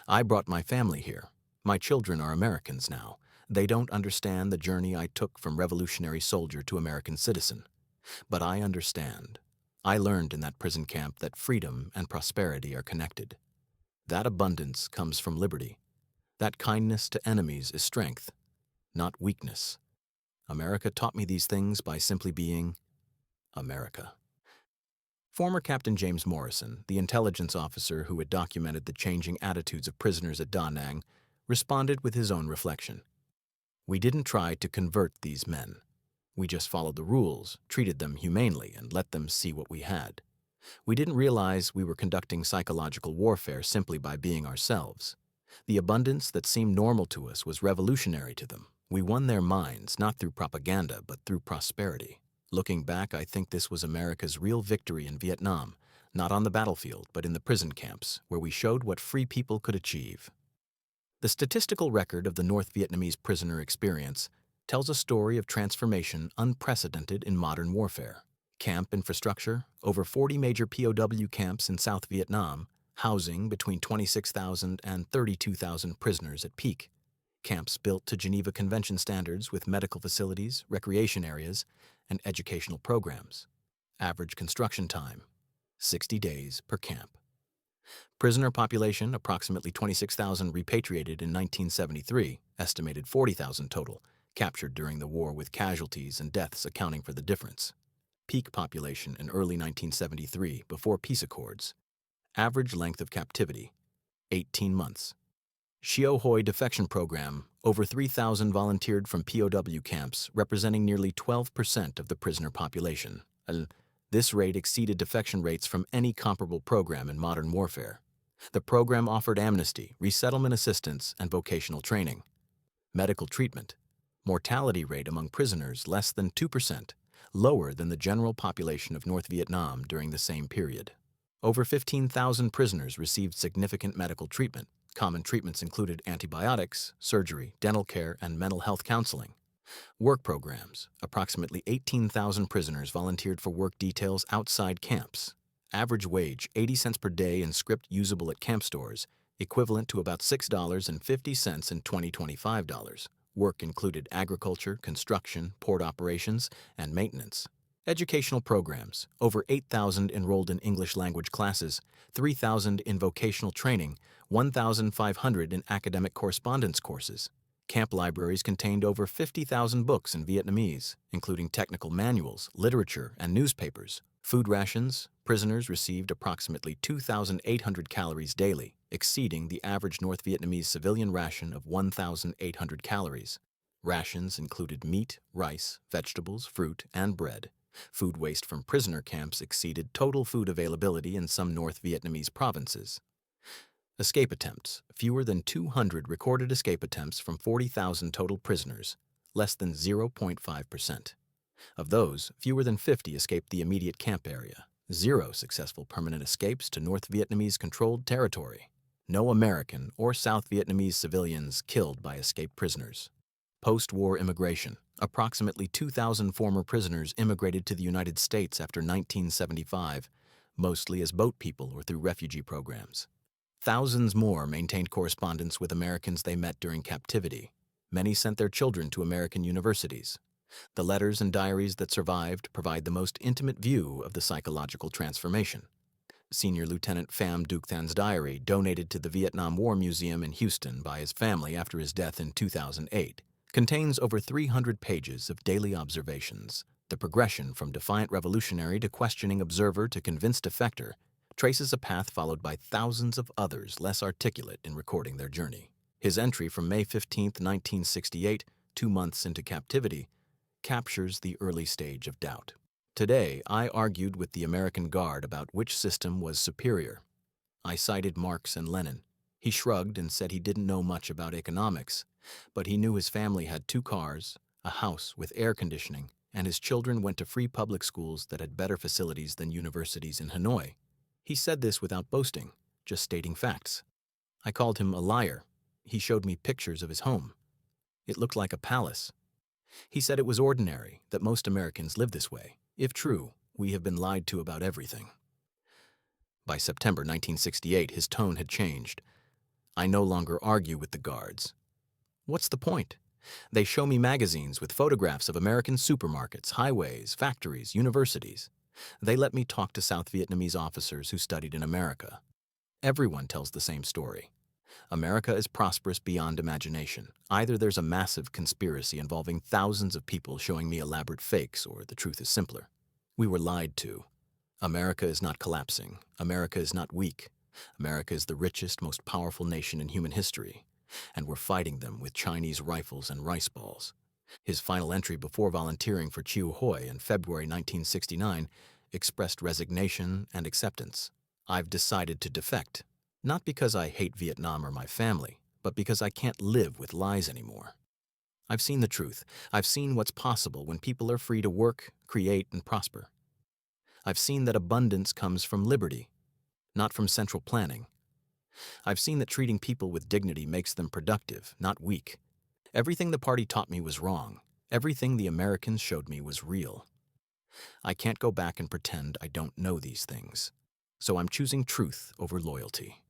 I brought my family here. My children are Americans now. They don't understand the journey I took from revolutionary soldier to American citizen. But I understand. I learned in that prison camp that freedom and prosperity are connected. That abundance comes from liberty. That kindness to enemies is strength, not weakness. America taught me these things by simply being America." Former Captain James Morrison, the intelligence officer who had documented the changing attitudes of prisoners at Da Nang, responded with his own reflection. "We didn't try to convert these men. We just followed the rules, treated them humanely, and let them see what we had. We didn't realize we were conducting psychological warfare simply by being ourselves. The abundance that seemed normal to us was revolutionary to them. We won their minds, not through propaganda, but through prosperity. Looking back, I think this was America's real victory in Vietnam, not on the battlefield, but in the prison camps, where we showed what free people could achieve." The statistical record of the North Vietnamese prisoner experience tells a story of transformation unprecedented in modern warfare. Camp infrastructure, over 40 major POW camps in South Vietnam, housing between 26,000 and 32,000 prisoners at peak. Camps built to Geneva Convention standards with medical facilities, recreation areas, and educational programs. Average construction time, 60 days per camp. Prisoner population, approximately 26,000 repatriated in 1973, estimated 40,000 total, captured during the war with casualties and deaths accounting for the difference. Peak population in early 1973, before peace accords. Average length of captivity, 18 months. Shio Hoi defection program, over 3,000 volunteered from POW camps, representing nearly 12% of the prisoner population. This rate exceeded defection rates from any comparable program in modern warfare. The program offered amnesty, resettlement assistance, and vocational training. Medical treatment. Mortality rate among prisoners less than 2%, lower than the general population of North Vietnam during the same period. Over 15,000 prisoners received significant medical treatment. Common treatments included antibiotics, surgery, dental care, and mental health counseling. Work programs. Approximately 18,000 prisoners volunteered for work details outside camps. Average wage, 80 cents per day in script usable at camp stores, equivalent to about $6.50 in 2025 dollars. Work included agriculture, construction, port operations, and maintenance. Educational programs. Over 8,000 enrolled in English language classes, 3,000 in vocational training, 1,500 in academic correspondence courses. Camp libraries contained over 50,000 books in Vietnamese, including technical manuals, literature, and newspapers. Food rations. Prisoners received approximately 2,800 calories daily, exceeding the average North Vietnamese civilian ration of 1,800 calories. Rations included meat, rice, vegetables, fruit, and bread. Food waste from prisoner camps exceeded total food availability in some North Vietnamese provinces. Escape attempts. Fewer than 200 recorded escape attempts from 40,000 total prisoners, less than 0.5%. Of those, fewer than 50 escaped the immediate camp area. 0 successful permanent escapes to North Vietnamese-controlled territory. No American or South Vietnamese civilians killed by escaped prisoners. Post-war immigration. Approximately 2,000 former prisoners immigrated to the United States after 1975, mostly as boat people or through refugee programs. Thousands more maintained correspondence with Americans they met during captivity. Many sent their children to American universities. The letters and diaries that survived provide the most intimate view of the psychological transformation. Senior Lieutenant Pham Duc Than's diary, donated to the Vietnam War Museum in Houston by his family after his death in 2008, contains over 300 pages of daily observations. The progression from defiant revolutionary to questioning observer to convinced defector traces a path followed by thousands of others less articulate in recording their journey. His entry from May 15, 1968, 2 months into captivity, captures the early stage of doubt. Today, I argued with the American Guard about which system was superior. I cited Marx and Lenin. He shrugged and said he didn't know much about economics, but he knew his family had 2 cars, a house with air conditioning, and his children went to free public schools that had better facilities than universities in Hanoi. He said this without boasting, just stating facts. I called him a liar. He showed me pictures of his home. It looked like a palace. He said it was ordinary, that most Americans live this way. If true, we have been lied to about everything. By September 1968, his tone had changed. I no longer argue with the guards. What's the point? They show me magazines with photographs of American supermarkets, highways, factories, universities. They let me talk to South Vietnamese officers who studied in America. Everyone tells the same story. America is prosperous beyond imagination. Either there's a massive conspiracy involving thousands of people showing me elaborate fakes, or the truth is simpler. We were lied to. America is not collapsing. America is not weak. America is the richest, most powerful nation in human history, and we're fighting them with Chinese rifles and rice balls. His final entry before volunteering for Chiu Hoi in February 1969 expressed resignation and acceptance. I've decided to defect, not because I hate Vietnam or my family, but because I can't live with lies anymore. I've seen the truth. I've seen what's possible when people are free to work, create, and prosper. I've seen that abundance comes from liberty, not from central planning. I've seen that treating people with dignity makes them productive, not weak. Everything the party taught me was wrong. Everything the Americans showed me was real. I can't go back and pretend I don't know these things. So I'm choosing truth over loyalty.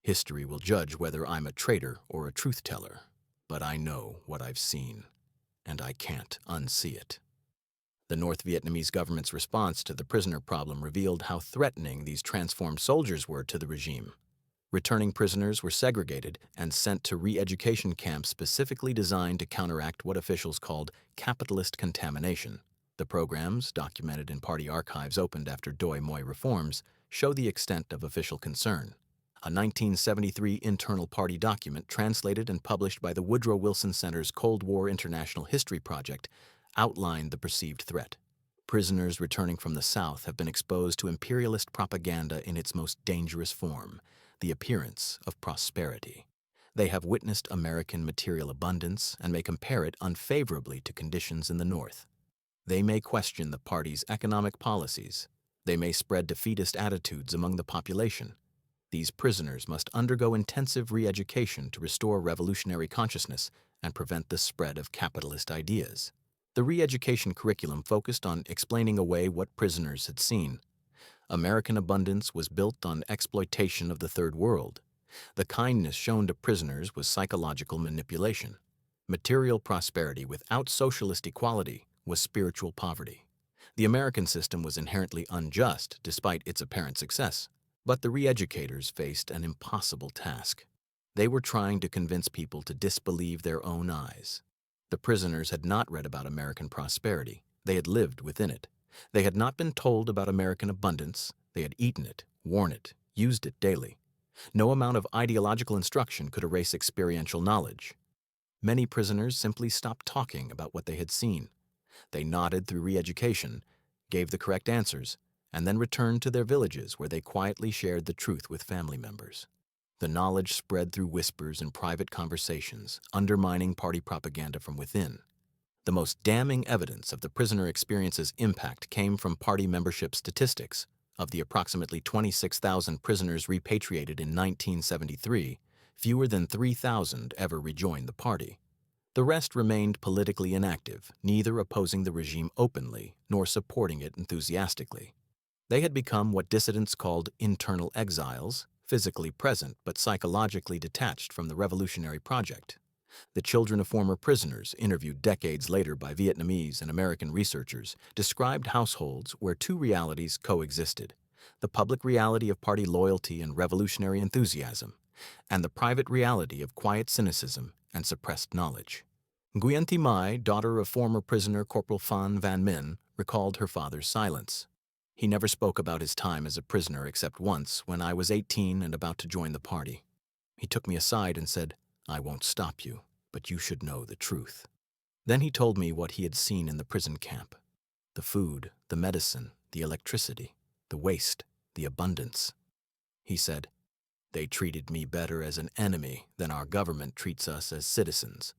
History will judge whether I'm a traitor or a truth-teller, but I know what I've seen, and I can't unsee it. The North Vietnamese government's response to the prisoner problem revealed how threatening these transformed soldiers were to the regime. Returning prisoners were segregated and sent to re-education camps specifically designed to counteract what officials called capitalist contamination. The programs, documented in party archives opened after Doi Moi reforms, show the extent of official concern. A 1973 internal party document translated and published by the Woodrow Wilson Center's Cold War International History Project outlined the perceived threat. Prisoners returning from the South have been exposed to imperialist propaganda in its most dangerous form, the appearance of prosperity. They have witnessed American material abundance and may compare it unfavorably to conditions in the North. They may question the party's economic policies. They may spread defeatist attitudes among the population. These prisoners must undergo intensive re-education to restore revolutionary consciousness and prevent the spread of capitalist ideas. The re-education curriculum focused on explaining away what prisoners had seen. American abundance was built on exploitation of the Third World. The kindness shown to prisoners was psychological manipulation. Material prosperity without socialist equality was spiritual poverty. The American system was inherently unjust despite its apparent success. But the re-educators faced an impossible task. They were trying to convince people to disbelieve their own eyes. The prisoners had not read about American prosperity. They had lived within it. They had not been told about American abundance. They had eaten it, worn it, used it daily. No amount of ideological instruction could erase experiential knowledge. Many prisoners simply stopped talking about what they had seen. They nodded through re-education, gave the correct answers, and then returned to their villages where they quietly shared the truth with family members. The knowledge spread through whispers and private conversations, undermining party propaganda from within. The most damning evidence of the prisoner experience's impact came from party membership statistics. Of the approximately 26,000 prisoners repatriated in 1973, fewer than 3,000 ever rejoined the party. The rest remained politically inactive, neither opposing the regime openly nor supporting it enthusiastically. They had become what dissidents called internal exiles, physically present but psychologically detached from the revolutionary project. The children of former prisoners, interviewed decades later by Vietnamese and American researchers, described households where two realities coexisted: the public reality of party loyalty and revolutionary enthusiasm, and the private reality of quiet cynicism and suppressed knowledge. Nguyen Thi Mai, daughter of former prisoner Corporal Phan Van Min, recalled her father's silence. He never spoke about his time as a prisoner except once when I was 18 and about to join the party. He took me aside and said, "I won't stop you, but you should know the truth." Then he told me what he had seen in the prison camp. The food, the medicine, the electricity, the waste, the abundance. He said, "They treated me better as an enemy than our government treats us as citizens.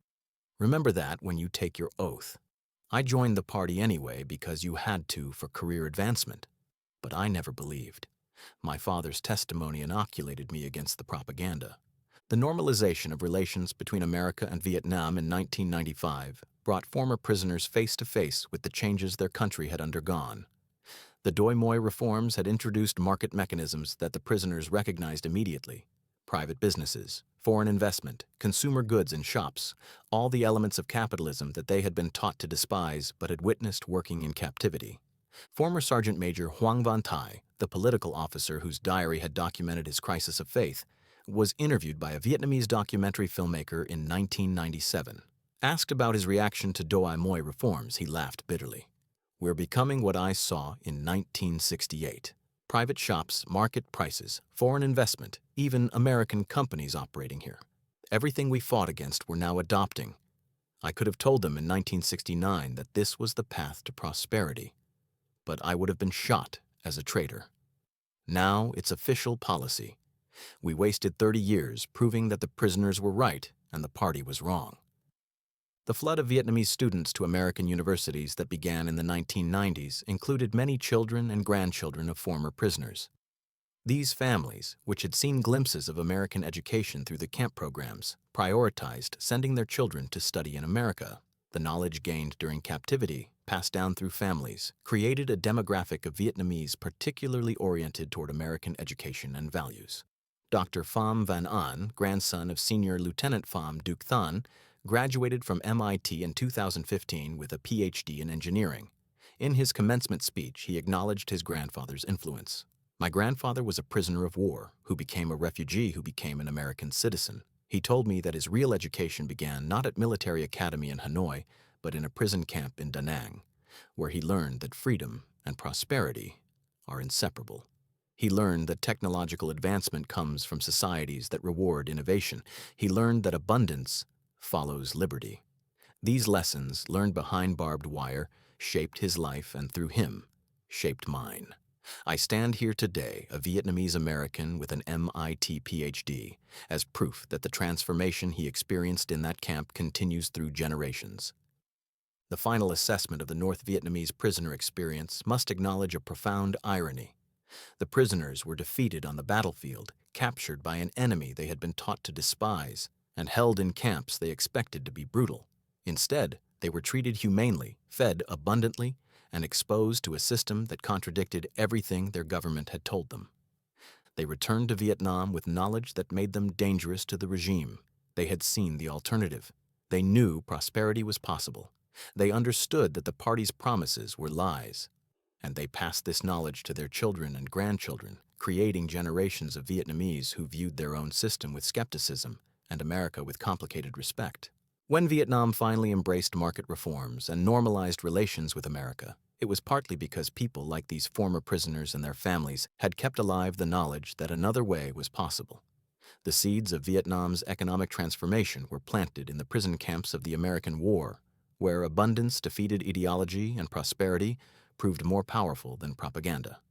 Remember that when you take your oath. I joined the party anyway because you had to for career advancement. But I never believed. My father's testimony inoculated me against the propaganda." The normalization of relations between America and Vietnam in 1995 brought former prisoners face to face with the changes their country had undergone. The Doi Moi reforms had introduced market mechanisms that the prisoners recognized immediately. Private businesses, foreign investment, consumer goods and shops, all the elements of capitalism that they had been taught to despise but had witnessed working in captivity. Former Sergeant Major Hoang Van Thai, the political officer whose diary had documented his crisis of faith, was interviewed by a Vietnamese documentary filmmaker in 1997. Asked about his reaction to Doi Moi reforms, he laughed bitterly. "We're becoming what I saw in 1968. Private shops, market prices, foreign investment, even American companies operating here. Everything we fought against we're now adopting. I could have told them in 1969 that this was the path to prosperity, but I would have been shot as a traitor. Now it's official policy. We wasted 30 years proving that the prisoners were right and the party was wrong." The flood of Vietnamese students to American universities that began in the 1990s included many children and grandchildren of former prisoners. These families, which had seen glimpses of American education through the camp programs, prioritized sending their children to study in America. The knowledge gained during captivity, passed down through families, created a demographic of Vietnamese particularly oriented toward American education and values. Dr. Pham Van An, grandson of Senior Lieutenant Pham Duc Than, graduated from MIT in 2015 with a PhD in engineering. In his commencement speech, he acknowledged his grandfather's influence. "My grandfather was a prisoner of war who became a refugee who became an American citizen. He told me that his real education began not at military academy in Hanoi, but in a prison camp in Da Nang, where he learned that freedom and prosperity are inseparable. He learned that technological advancement comes from societies that reward innovation. He learned that abundance follows liberty. These lessons, learned behind barbed wire, shaped his life and through him, shaped mine. I stand here today, a Vietnamese American with an MIT PhD, as proof that the transformation he experienced in that camp continues through generations." The final assessment of the North Vietnamese prisoner experience must acknowledge a profound irony. The prisoners were defeated on the battlefield, captured by an enemy they had been taught to despise, and held in camps they expected to be brutal. Instead, they were treated humanely, fed abundantly, and exposed to a system that contradicted everything their government had told them. They returned to Vietnam with knowledge that made them dangerous to the regime. They had seen the alternative. They knew prosperity was possible. They understood that the party's promises were lies. And they passed this knowledge to their children and grandchildren, creating generations of Vietnamese who viewed their own system with skepticism and America with complicated respect. When Vietnam finally embraced market reforms and normalized relations with America, it was partly because people like these former prisoners and their families had kept alive the knowledge that another way was possible. The seeds of Vietnam's economic transformation were planted in the prison camps of the American War, where abundance defeated ideology and prosperity proved more powerful than propaganda.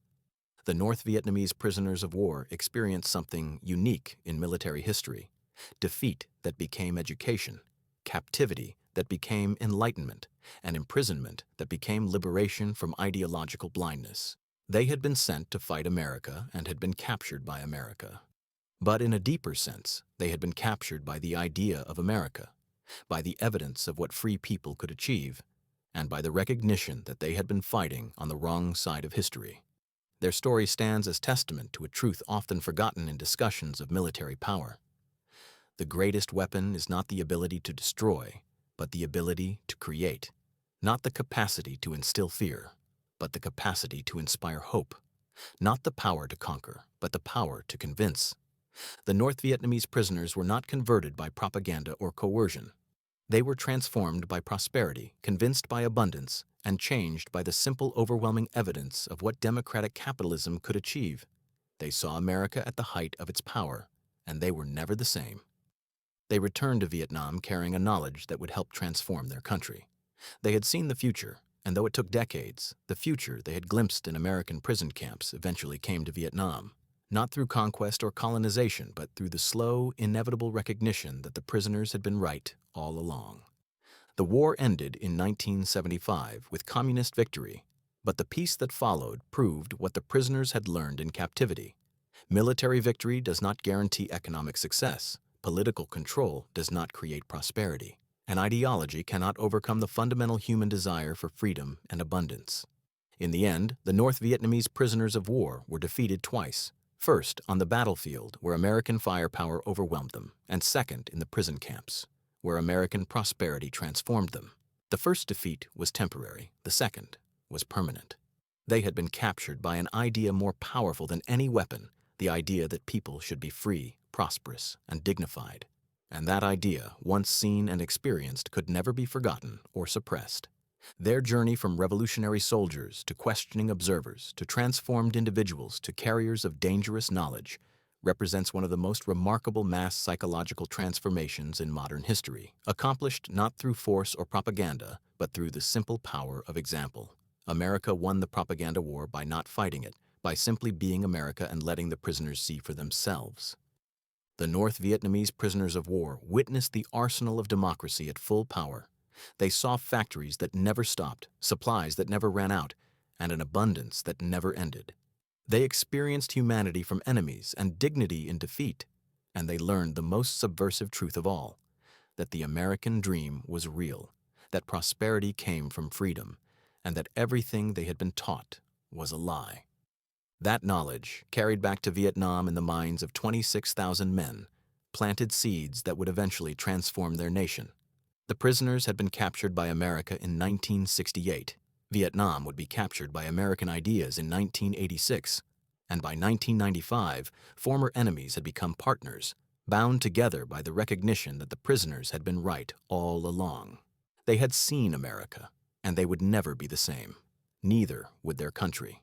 The North Vietnamese prisoners of war experienced something unique in military history: defeat that became education, captivity that became enlightenment, and imprisonment that became liberation from ideological blindness. They had been sent to fight America and had been captured by America. But in a deeper sense, they had been captured by the idea of America, by the evidence of what free people could achieve, and by the recognition that they had been fighting on the wrong side of history. Their story stands as testament to a truth often forgotten in discussions of military power. The greatest weapon is not the ability to destroy, but the ability to create. Not the capacity to instill fear, but the capacity to inspire hope. Not the power to conquer, but the power to convince. The North Vietnamese prisoners were not converted by propaganda or coercion. They were transformed by prosperity, convinced by abundance, and changed by the simple, overwhelming evidence of what democratic capitalism could achieve. They saw America at the height of its power, and they were never the same. They returned to Vietnam carrying a knowledge that would help transform their country. They had seen the future, And though it took decades, the future they had glimpsed in American prison camps eventually came to Vietnam, not through conquest or colonization, but through the slow, inevitable recognition that the prisoners had been right all along. The war ended in 1975 with communist victory, but the peace that followed proved what the prisoners had learned in captivity. Military victory does not guarantee economic success. Political control does not create prosperity. An ideology cannot overcome the fundamental human desire for freedom and abundance. In the end, the North Vietnamese prisoners of war were defeated twice. First, on the battlefield, where American firepower overwhelmed them, and second, in the prison camps, where American prosperity transformed them. The first defeat was temporary, the second was permanent. They had been captured by an idea more powerful than any weapon, the idea that people should be free, prosperous, and dignified. And that idea, once seen and experienced, could never be forgotten or suppressed. Their journey from revolutionary soldiers to questioning observers to transformed individuals to carriers of dangerous knowledge represents one of the most remarkable mass psychological transformations in modern history, accomplished not through force or propaganda, but through the simple power of example. America won the propaganda war by not fighting it, by simply being America and letting the prisoners see for themselves. The North Vietnamese prisoners of war witnessed the arsenal of democracy at full power. They saw factories that never stopped, supplies that never ran out, and an abundance that never ended. They experienced humanity from enemies and dignity in defeat, and they learned the most subversive truth of all, that the American dream was real, that prosperity came from freedom, and that everything they had been taught was a lie. That knowledge, carried back to Vietnam in the minds of 26,000 men, planted seeds that would eventually transform their nation. The prisoners had been captured by America in 1968. Vietnam would be captured by American ideas in 1986. And by 1995, former enemies had become partners, bound together by the recognition that the prisoners had been right all along. They had seen America, and they would never be the same. Neither would their country.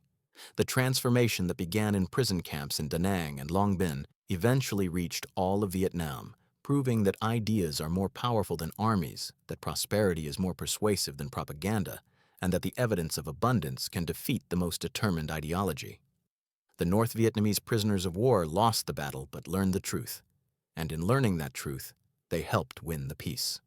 The transformation that began in prison camps in Da Nang and Long Binh eventually reached all of Vietnam, proving that ideas are more powerful than armies, that prosperity is more persuasive than propaganda, and that the evidence of abundance can defeat the most determined ideology. The North Vietnamese prisoners of war lost the battle but learned the truth, and in learning that truth, they helped win the peace.